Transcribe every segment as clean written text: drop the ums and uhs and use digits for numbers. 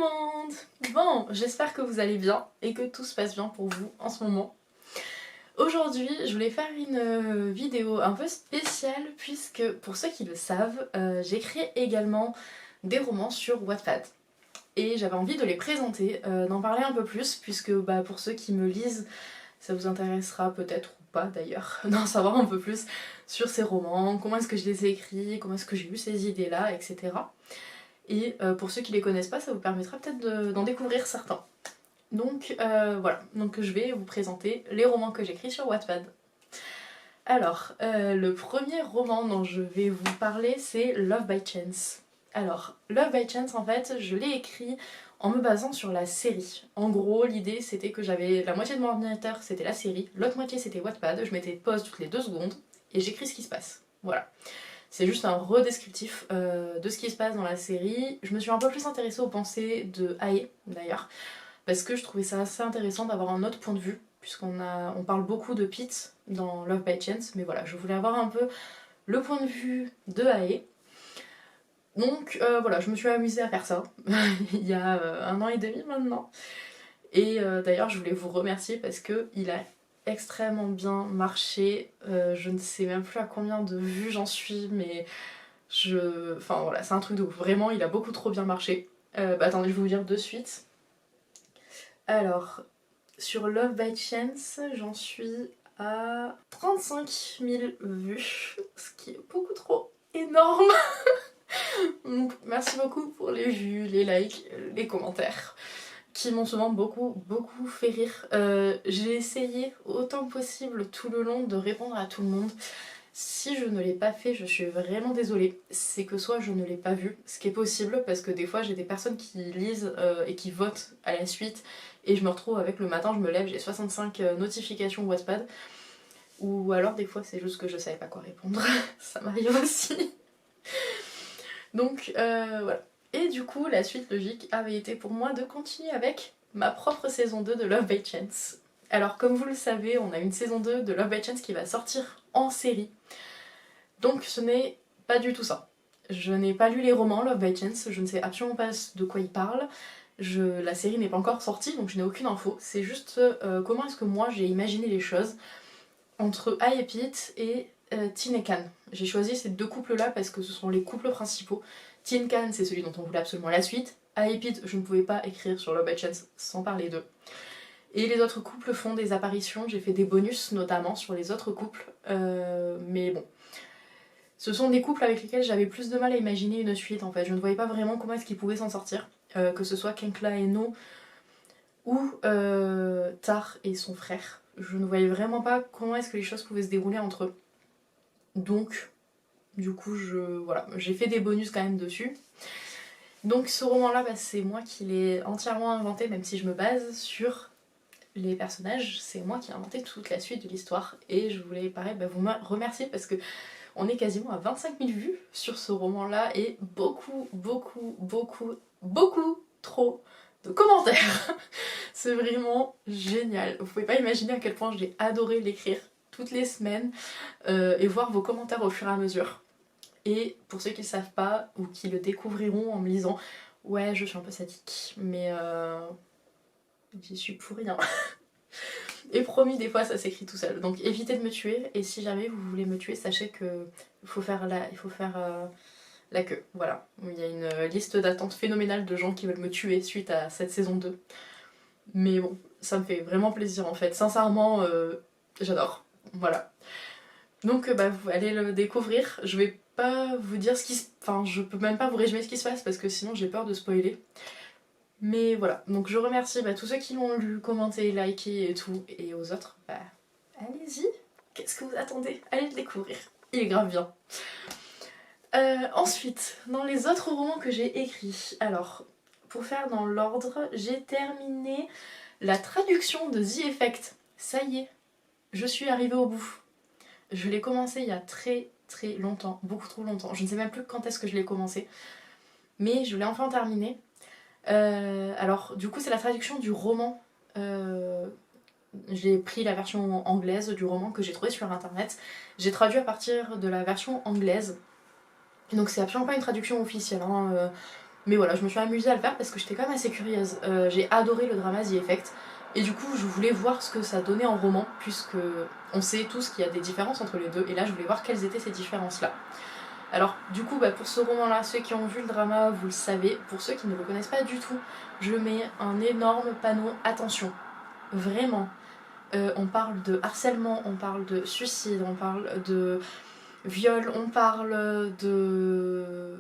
monde! Bon, j'espère que vous allez bien et que tout se passe bien pour vous en ce moment. Aujourd'hui, je voulais faire une vidéo un peu spéciale puisque, pour ceux qui le savent, j'écris également des romans sur Wattpad. Et j'avais envie de les présenter, d'en parler un peu plus puisque pour ceux qui me lisent, ça vous intéressera peut-être ou pas d'ailleurs d'en savoir un peu plus sur ces romans, comment est-ce que je les ai écrits, comment est-ce que j'ai eu ces idées-là, etc. Et pour ceux qui les connaissent pas, ça vous permettra peut-être d'en découvrir certains. Donc voilà, donc je vais vous présenter les romans que j'écris sur Wattpad. Alors, le premier roman dont je vais vous parler, c'est Love by Chance. Alors, Love by Chance, en fait, je l'ai écrit en me basant sur la série. En gros, l'idée, c'était que j'avais la moitié de mon ordinateur, c'était la série, l'autre moitié, c'était Wattpad, je mettais pause toutes les 2 secondes, et j'écris ce qui se passe. Voilà. C'est juste un redescriptif de ce qui se passe dans la série. Je me suis un peu plus intéressée aux pensées de Ae, d'ailleurs, parce que je trouvais ça assez intéressant d'avoir un autre point de vue, puisqu'on parle beaucoup de Pete dans Love by Chance, mais voilà, je voulais avoir un peu le point de vue de Ae. Donc voilà, je me suis amusée à faire ça, il y a 1 an et demi maintenant. Et d'ailleurs, je voulais vous remercier parce qu'il a extrêmement bien marché. Je ne sais même plus à combien de vues j'en suis, mais enfin voilà, c'est un truc de ouf. Vraiment, il a beaucoup trop bien marché. Attendez, je vais vous dire de suite. Alors, sur Love by Chance, j'en suis à 35 000 vues, ce qui est beaucoup trop énorme. Donc, merci beaucoup pour les vues, les likes, les commentaires, qui m'ont souvent beaucoup fait rire. J'ai essayé autant que possible tout le long de répondre à tout le monde. Si je ne l'ai pas fait, je suis vraiment désolée. C'est que soit je ne l'ai pas vu, ce qui est possible, parce que des fois j'ai des personnes qui lisent et qui votent à la suite, et je me retrouve avec le matin, je me lève, j'ai 65 notifications Wattpad, ou alors des fois c'est juste que je savais pas quoi répondre. Ça m'arrive aussi. Donc voilà. Et du coup, la suite logique avait été pour moi de continuer avec ma propre saison 2 de Love by Chance. Alors comme vous le savez, on a une saison 2 de Love by Chance qui va sortir en série. Donc ce n'est pas du tout ça. Je n'ai pas lu les romans Love by Chance, je ne sais absolument pas de quoi ils parlent. La série n'est pas encore sortie, donc je n'ai aucune info. C'est juste comment est-ce que moi j'ai imaginé les choses entre Ae et Pete et Tin et Can. J'ai choisi ces 2 couples-là parce que ce sont les couples principaux. Tin Can, c'est celui dont on voulait absolument la suite. Ae et Pete, je ne pouvais pas écrire sur Love by Chance sans parler d'eux. Et les autres couples font des apparitions, j'ai fait des bonus notamment sur les autres couples, mais bon. Ce sont des couples avec lesquels j'avais plus de mal à imaginer une suite en fait, je ne voyais pas vraiment comment est-ce qu'ils pouvaient s'en sortir, que ce soit Kenkla et No ou Tar et son frère. Je ne voyais vraiment pas comment est-ce que les choses pouvaient se dérouler entre eux. Donc, du coup, voilà, j'ai fait des bonus quand même dessus. Donc ce roman-là, c'est moi qui l'ai entièrement inventé, même si je me base sur les personnages, c'est moi qui ai inventé toute la suite de l'histoire. Et je voulais, pareil, vous remercier parce que on est quasiment à 25 000 vues sur ce roman-là et beaucoup trop de commentaires. C'est vraiment génial. Vous pouvez pas imaginer à quel point j'ai adoré l'écrire toutes les semaines et voir vos commentaires au fur et à mesure. Et pour ceux qui ne savent pas ou qui le découvriront en me lisant, ouais, je suis un peu sadique, mais j'y suis pour rien. Et promis, des fois ça s'écrit tout seul. Donc évitez de me tuer, et si jamais vous voulez me tuer, sachez que il faut faire la queue. Voilà. Il y a une liste d'attente phénoménale de gens qui veulent me tuer suite à cette saison 2. Mais bon, ça me fait vraiment plaisir en fait. Sincèrement, j'adore. Voilà. Donc vous allez le découvrir. Je vais pas vous dire ce qui se... Enfin, je peux même pas vous résumer ce qui se passe parce que sinon j'ai peur de spoiler. Mais voilà, donc je remercie tous ceux qui l'ont lu, commenté, liké et tout, et aux autres, allez-y, qu'est-ce que vous attendez? Allez le découvrir, il est grave bien. Ensuite, dans les autres romans que j'ai écrits, alors, pour faire dans l'ordre, j'ai terminé la traduction de The Effect. Ça y est, je suis arrivée au bout. Je l'ai commencé il y a très longtemps, beaucoup trop longtemps, je ne sais même plus quand est-ce que je l'ai commencé, mais je l'ai enfin terminé. Alors du coup c'est la traduction du roman, j'ai pris la version anglaise du roman que j'ai trouvé sur internet, j'ai traduit à partir de la version anglaise, donc c'est absolument pas une traduction officielle, hein. Mais voilà, je me suis amusée à le faire parce que j'étais quand même assez curieuse. J'ai adoré le drama The Effect. Et du coup, je voulais voir ce que ça donnait en roman, puisque on sait tous qu'il y a des différences entre les deux. Et là, je voulais voir quelles étaient ces différences-là. Alors, du coup, pour ce roman-là, ceux qui ont vu le drama, vous le savez. Pour ceux qui ne le connaissent pas du tout, je mets un énorme panneau attention. Vraiment. On parle de harcèlement, on parle de suicide, on parle de viol, on parle de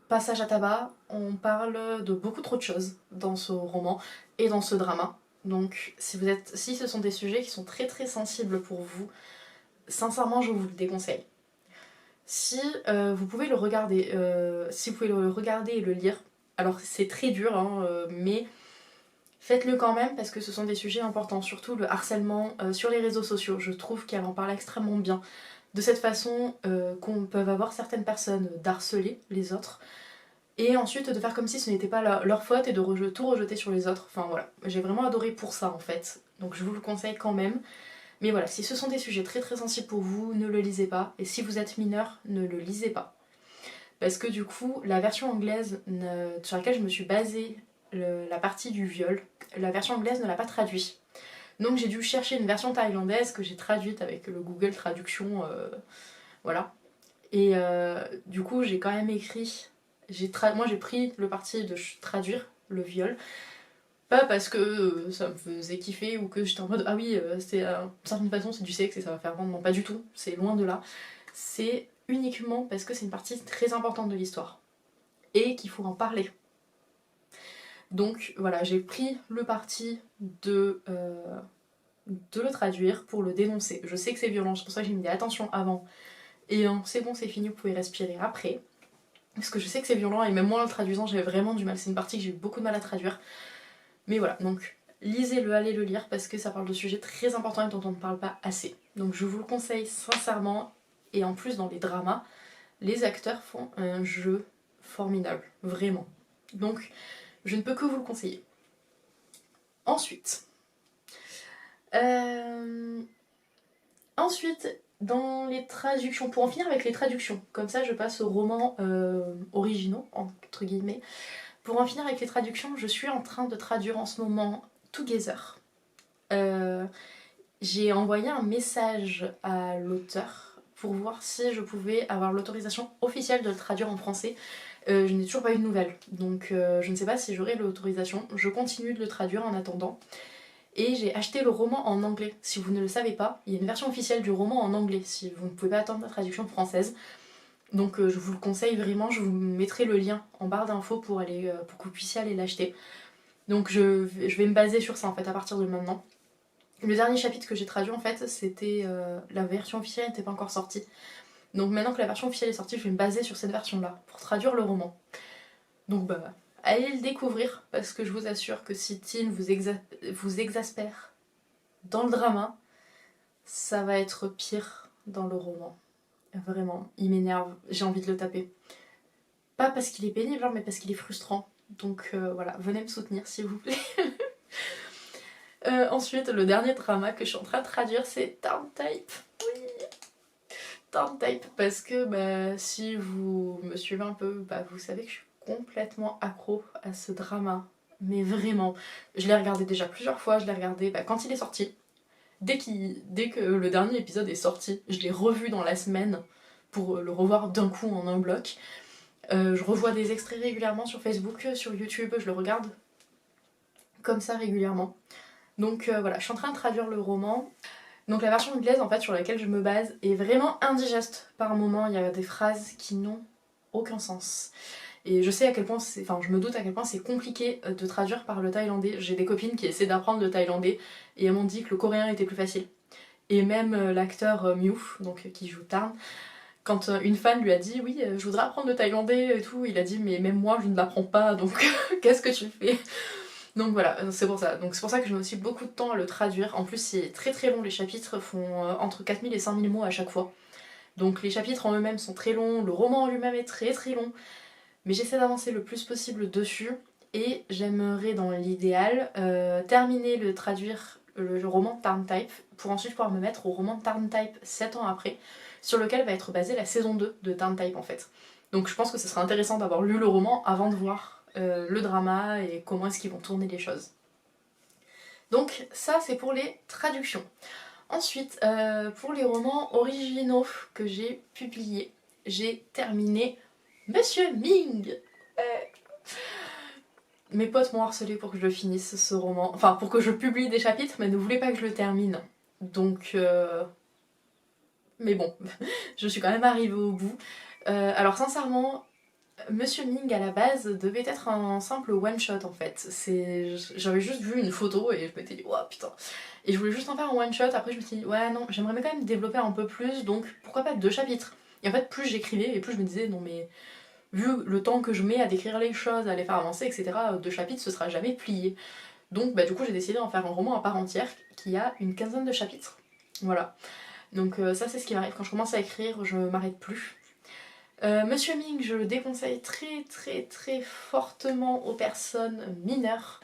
passage à tabac, on parle de beaucoup trop de choses dans ce roman et dans ce drama. Donc si ce sont des sujets qui sont très très sensibles pour vous, sincèrement je vous le déconseille. Si vous pouvez le regarder, et le lire, alors c'est très dur, hein, mais faites-le quand même parce que ce sont des sujets importants, surtout le harcèlement sur les réseaux sociaux. Je trouve qu'elle en parle extrêmement bien. De cette façon qu'on peut avoir certaines personnes d'harceler les autres et ensuite de faire comme si ce n'était pas leur faute et de tout rejeter sur les autres. Enfin voilà, j'ai vraiment adoré pour ça en fait. Donc je vous le conseille quand même. Mais voilà, si ce sont des sujets très très sensibles pour vous, ne le lisez pas. Et si vous êtes mineur, ne le lisez pas. Parce que du coup, la version anglaise sur laquelle je me suis basée, la partie du viol, la version anglaise ne l'a pas traduit. Donc j'ai dû chercher une version thaïlandaise que j'ai traduite avec le Google Traduction, voilà. Et du coup j'ai quand même écrit, moi j'ai pris le parti de traduire le viol, pas parce que ça me faisait kiffer ou que j'étais en mode ah oui, c'est d'une certaine façon c'est du sexe et ça va faire vendre, non pas du tout, c'est loin de là. C'est uniquement parce que c'est une partie très importante de l'histoire et qu'il faut en parler. Donc voilà, j'ai pris le parti de le traduire pour le dénoncer. Je sais que c'est violent, c'est pour ça que j'ai mis des attentions avant. Et c'est bon, c'est fini, vous pouvez respirer après. Parce que je sais que c'est violent et même moi en le traduisant j'ai vraiment du mal. C'est une partie que j'ai eu beaucoup de mal à traduire. Mais voilà, donc lisez-le, allez le lire parce que ça parle de sujets très importants et dont on ne parle pas assez. Donc je vous le conseille sincèrement. Et en plus dans les dramas, les acteurs font un jeu formidable, vraiment. Donc je ne peux que vous le conseiller. Ensuite, dans les traductions, pour en finir avec les traductions, comme ça je passe aux romans originaux, entre guillemets. Pour en finir avec les traductions, je suis en train de traduire en ce moment Together. J'ai envoyé un message à l'auteur pour voir si je pouvais avoir l'autorisation officielle de le traduire en français. Je n'ai toujours pas eu de nouvelles, donc je ne sais pas si j'aurai l'autorisation. Je continue de le traduire en attendant. Et j'ai acheté le roman en anglais. Si vous ne le savez pas, il y a une version officielle du roman en anglais, si vous ne pouvez pas attendre la traduction française. Donc je vous le conseille vraiment, je vous mettrai le lien en barre d'infos pour que vous puissiez aller l'acheter. Donc je vais me baser sur ça en fait à partir de maintenant. Le dernier chapitre que j'ai traduit en fait, c'était la version officielle n'était pas encore sortie. Donc maintenant que la version officielle est sortie, je vais me baser sur cette version-là pour traduire le roman. Donc allez le découvrir parce que je vous assure que si Tin vous exaspère dans le drama, ça va être pire dans le roman. Vraiment, il m'énerve, j'ai envie de le taper. Pas parce qu'il est pénible, mais parce qu'il est frustrant. Donc voilà, venez me soutenir s'il vous plaît. Ensuite, le dernier drama que je suis en train de traduire, c'est Turntype. Oui, Turntype, parce que si vous me suivez un peu, vous savez que je suis complètement accro à ce drama. Mais vraiment, je l'ai regardé déjà plusieurs fois, je l'ai regardé quand il est sorti. Dès que le dernier épisode est sorti, je l'ai revu dans la semaine pour le revoir d'un coup en un bloc. Je revois des extraits régulièrement sur Facebook, sur YouTube, je le regarde comme ça régulièrement. Donc voilà, je suis en train de traduire le roman. Donc la version anglaise en fait sur laquelle je me base est vraiment indigeste par moment. Il y a des phrases qui n'ont aucun sens. Et je sais à quel point je me doute à quel point c'est compliqué de traduire par le thaïlandais. J'ai des copines qui essaient d'apprendre le thaïlandais et elles m'ont dit que le coréen était plus facile. Et même l'acteur Myuf, donc qui joue Tarn, quand une fan lui a dit oui je voudrais apprendre le thaïlandais et tout, il a dit mais même moi je ne l'apprends pas donc qu'est-ce que tu fais? Donc voilà, c'est pour ça. Donc c'est pour ça que je mets aussi beaucoup de temps à le traduire. En plus c'est très très long, les chapitres font entre 4000 et 5000 mots à chaque fois. Donc les chapitres en eux-mêmes sont très longs, le roman en lui-même est très très long. Mais j'essaie d'avancer le plus possible dessus. Et j'aimerais dans l'idéal terminer de traduire le roman Turntype pour ensuite pouvoir me mettre au roman Turntype 7 ans après, sur lequel va être basée la saison 2 de Turntype en fait. Donc je pense que ce serait intéressant d'avoir lu le roman avant de voir le drama et comment est-ce qu'ils vont tourner les choses. Donc ça c'est pour les traductions. Ensuite, pour les romans originaux que j'ai publiés, j'ai terminé Monsieur Ming. Mes potes m'ont harcelé pour que je finisse ce roman, enfin pour que je publie des chapitres, mais ne voulaient pas que je le termine. Donc, mais bon, je suis quand même arrivée au bout. Alors sincèrement, Monsieur Ming à la base devait être un simple one shot en fait. J'avais juste vu une photo et je m'étais dit, oh putain. Et je voulais juste en faire un one shot. Après je me suis dit, ouais non, j'aimerais quand même développer un peu plus, donc pourquoi pas 2 chapitres. Et en fait, plus j'écrivais et plus je me disais, non mais vu le temps que je mets à décrire les choses, à les faire avancer, etc., 2 chapitres ce sera jamais plié. Donc bah du coup j'ai décidé d'en faire un roman à part entière qui a une quinzaine de chapitres. Voilà. Donc ça c'est ce qui m'arrive quand je commence à écrire, je m'arrête plus. Monsieur Ming, je le déconseille très fortement aux personnes mineures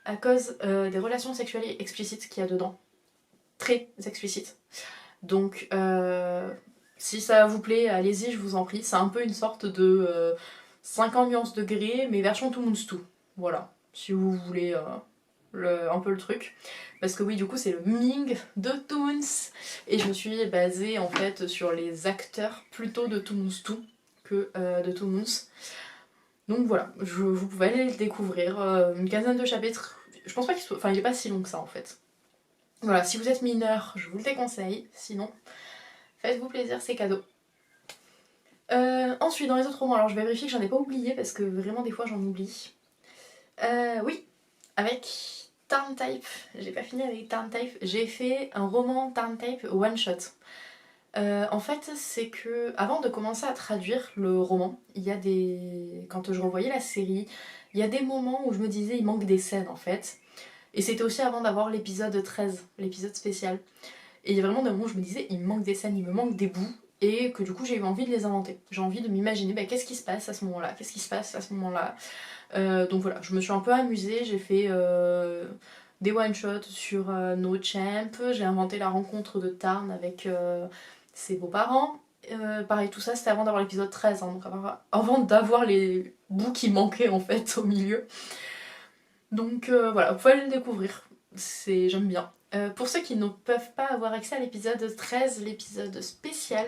à cause des relations sexuelles explicites qu'il y a dedans. Très explicites. Donc si ça vous plaît, allez-y, je vous en prie. C'est un peu une sorte de 50 nuances degrés, mais version Two Moons 2. Voilà, si vous voulez un peu le truc. Parce que oui, du coup, c'est le Ming de Two Moons. Et je me suis basée en fait sur les acteurs plutôt de Two Moons 2 que de Two Moons. Donc voilà, vous pouvez aller le découvrir. Une quinzaine de chapitres. Je pense pas qu'il soit. Enfin, il est pas si long que ça en fait. Voilà, si vous êtes mineur, je vous le déconseille. Sinon, faites-vous plaisir, c'est cadeau. Ensuite, dans les autres romans, alors je vais vérifier que j'en ai pas oublié parce que vraiment des fois j'en oublie. Oui, avec Tarn Type, j'ai pas fini avec Tarn Type, j'ai fait un roman Tarn Type one shot. En fait, c'est que avant de commencer à traduire le roman, il y a des. Quand je revoyais la série, il y a des moments où je me disais il manque des scènes en fait. Et c'était aussi avant d'avoir l'épisode 13, l'épisode spécial. Et il y a vraiment des moments où je me disais il me manque des scènes, il me manque des bouts. Et que du coup j'ai eu envie de les inventer. J'ai envie de m'imaginer bah, qu'est-ce qui se passe à ce moment-là, qu'est-ce qui se passe à ce moment-là. Donc voilà, je me suis un peu amusée, j'ai fait des one-shots sur No Champ, j'ai inventé la rencontre de Tarn avec ses beaux-parents. Pareil, tout ça c'était avant d'avoir l'épisode 13, hein, donc avant d'avoir les bouts qui manquaient en fait au milieu. Donc voilà, vous pouvez aller le découvrir, j'aime bien. Pour ceux qui ne peuvent pas avoir accès à l'épisode 13, l'épisode spécial,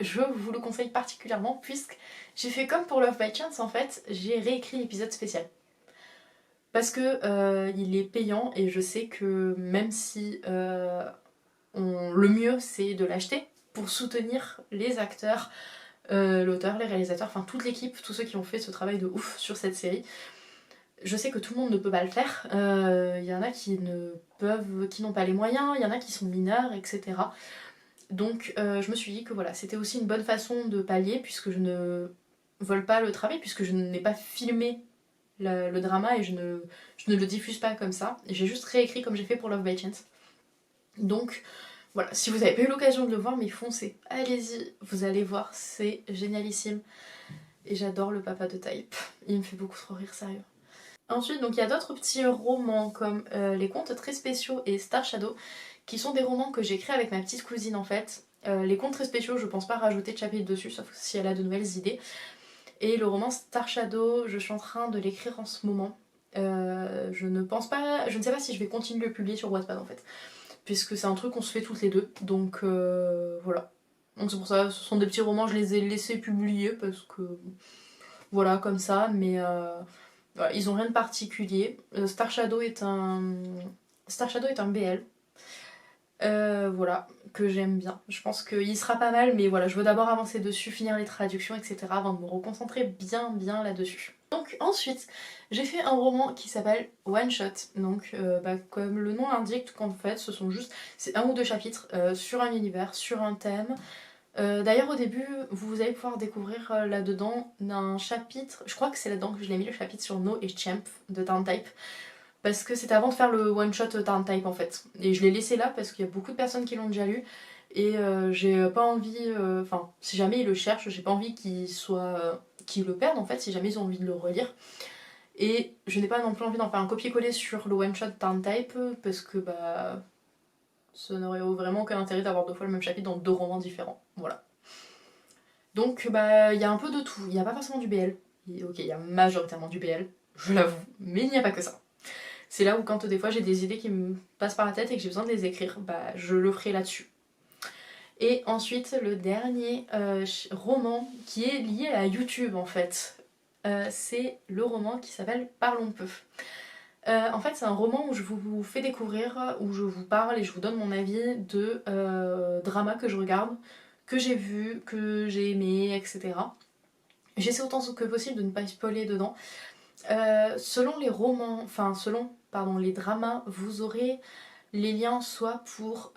je vous le conseille particulièrement puisque j'ai fait comme pour Love by Chance en fait, j'ai réécrit l'épisode spécial. Parce que il est payant et je sais que même si le mieux c'est de l'acheter pour soutenir les acteurs, l'auteur, les réalisateurs, enfin toute l'équipe, tous ceux qui ont fait ce travail de ouf sur cette série. Je sais que tout le monde ne peut pas le faire. Il y en a qui n'ont pas les moyens, il y en a qui sont mineurs, etc. Donc je me suis dit que voilà, c'était aussi une bonne façon de pallier puisque je ne vole pas le travail, puisque je n'ai pas filmé le drama et je ne le diffuse pas comme ça. J'ai juste réécrit comme j'ai fait pour Love by Chance. Donc voilà, si vous n'avez pas eu l'occasion de le voir, mais foncez, allez-y, vous allez voir, c'est génialissime. Et j'adore le papa de Type, il me fait beaucoup trop rire, sérieux. Ensuite, donc il y a d'autres petits romans comme Les Contes Très Spéciaux et Star Shadow, qui sont des romans que j'ai créés avec ma petite cousine en fait. Les Contes Très Spéciaux, je pense pas rajouter de chapitre dessus, sauf si elle a de nouvelles idées. Et le roman Star Shadow, je suis en train de l'écrire en ce moment. Je ne sais pas si je vais continuer de le publier sur Wattpad en fait, puisque c'est un truc qu'on se fait toutes les deux, donc voilà. Donc c'est pour ça, ce sont des petits romans, je les ai laissés publier parce que voilà, comme ça, mais voilà, ils ont rien de particulier. Star Shadow est un BL. Voilà, que j'aime bien. Je pense qu'il sera pas mal, mais voilà, je veux d'abord avancer dessus, finir les traductions, etc. avant de me reconcentrer bien là-dessus. Donc ensuite, j'ai fait un roman qui s'appelle One Shot. Donc comme le nom l'indique, qu'en fait c'est 1 ou 2 chapitres sur un univers, sur un thème. D'ailleurs au début, vous allez pouvoir découvrir là-dedans un chapitre, je crois que c'est là-dedans que je l'ai mis, le chapitre sur No et Champ de Tarn Type. Parce que c'était avant de faire le one shot Tarn Type en fait. Et je l'ai laissé là parce qu'il y a beaucoup de personnes qui l'ont déjà lu. Et j'ai pas envie, enfin si jamais ils le cherchent, j'ai pas envie qu'ils le perdent en fait, si jamais ils ont envie de le relire. Et je n'ai pas non plus envie d'en faire un copier-coller sur le one shot Tarn Type parce que bah ça n'aurait vraiment aucun intérêt d'avoir 2 fois le même chapitre dans 2 romans différents. Voilà. Donc bah il y a un peu de tout, il n'y a pas forcément du BL. Ok, il y a majoritairement du BL, je l'avoue, mais il n'y a pas que ça. C'est là où quand des fois j'ai des idées qui me passent par la tête et que j'ai besoin de les écrire, bah je le ferai là-dessus. Et ensuite le dernier roman qui est lié à YouTube en fait, c'est le roman qui s'appelle Parlons peu. En fait c'est un roman où je vous fais découvrir, où je vous parle et je vous donne mon avis de dramas que je regarde, que j'ai vu, que j'ai aimé, etc. J'essaie autant que possible de ne pas spoiler dedans. Selon les romans, enfin selon pardon, les dramas, vous aurez les liens soit pour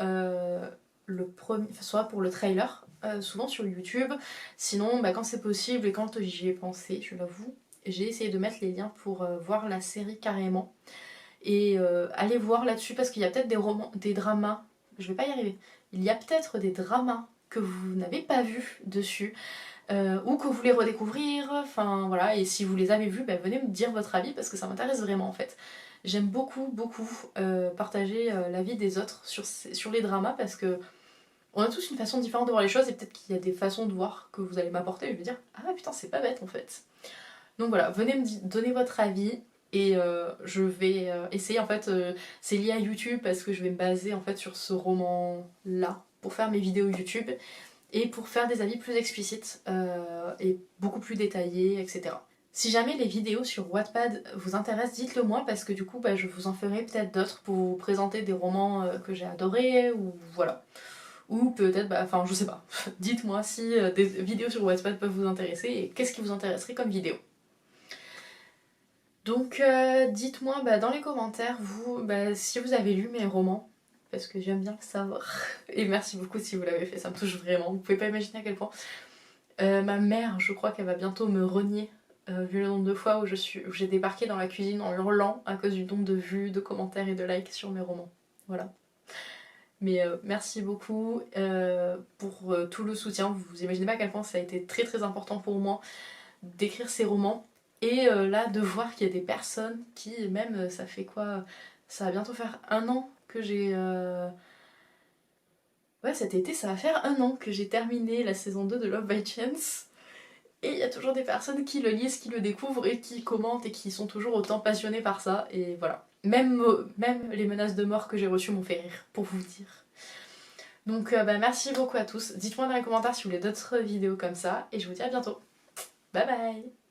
soit pour le trailer, souvent sur YouTube. Sinon, bah, quand c'est possible et quand j'y ai pensé, je l'avoue, j'ai essayé de mettre les liens pour voir la série carrément. Et allez voir là-dessus parce qu'il y a peut-être des romans, des dramas, je vais pas y arriver, il y a peut-être des dramas que vous n'avez pas vus dessus. Ou que vous voulez redécouvrir, enfin voilà, et si vous les avez vus, bah, venez me dire votre avis parce que ça m'intéresse vraiment en fait. J'aime beaucoup partager l'avis des autres sur les dramas parce que on a tous une façon différente de voir les choses et peut-être qu'il y a des façons de voir que vous allez m'apporter et je vais dire ah putain c'est pas bête en fait. Donc voilà, venez me donner votre avis et je vais essayer en fait, c'est lié à YouTube parce que je vais me baser en fait sur ce roman là pour faire mes vidéos YouTube et pour faire des avis plus explicites et beaucoup plus détaillés, etc. Si jamais les vidéos sur Wattpad vous intéressent, dites-le moi parce que du coup bah, je vous en ferai peut-être d'autres pour vous présenter des romans que j'ai adorés ou voilà. Ou peut-être, bah, enfin je sais pas. Dites-moi si des vidéos sur Wattpad peuvent vous intéresser et qu'est-ce qui vous intéresserait comme vidéo. Donc dites-moi bah, dans les commentaires vous bah, si vous avez lu mes romans parce que j'aime bien le savoir. Et merci beaucoup si vous l'avez fait, ça me touche vraiment. Vous pouvez pas imaginer à quel point. Ma mère, je crois qu'elle va bientôt me renier, vu le nombre de fois où j'ai débarqué dans la cuisine en hurlant à cause du nombre de vues, de commentaires et de likes sur mes romans. Voilà. Mais merci beaucoup pour tout le soutien. Vous imaginez pas à quel point ça a été très très important pour moi d'écrire ces romans. Et là, de voir qu'il y a des personnes qui, même, ça fait quoi? Ça va bientôt faire 1 an que j'ai... Ouais, cet été, ça va faire 1 an que j'ai terminé la saison 2 de Love by Chance. Et il y a toujours des personnes qui le lisent, qui le découvrent et qui commentent et qui sont toujours autant passionnées par ça. Et voilà. Même les menaces de mort que j'ai reçues m'ont fait rire, pour vous dire. Donc bah, merci beaucoup à tous. Dites-moi dans les commentaires si vous voulez d'autres vidéos comme ça. Et je vous dis à bientôt. Bye bye!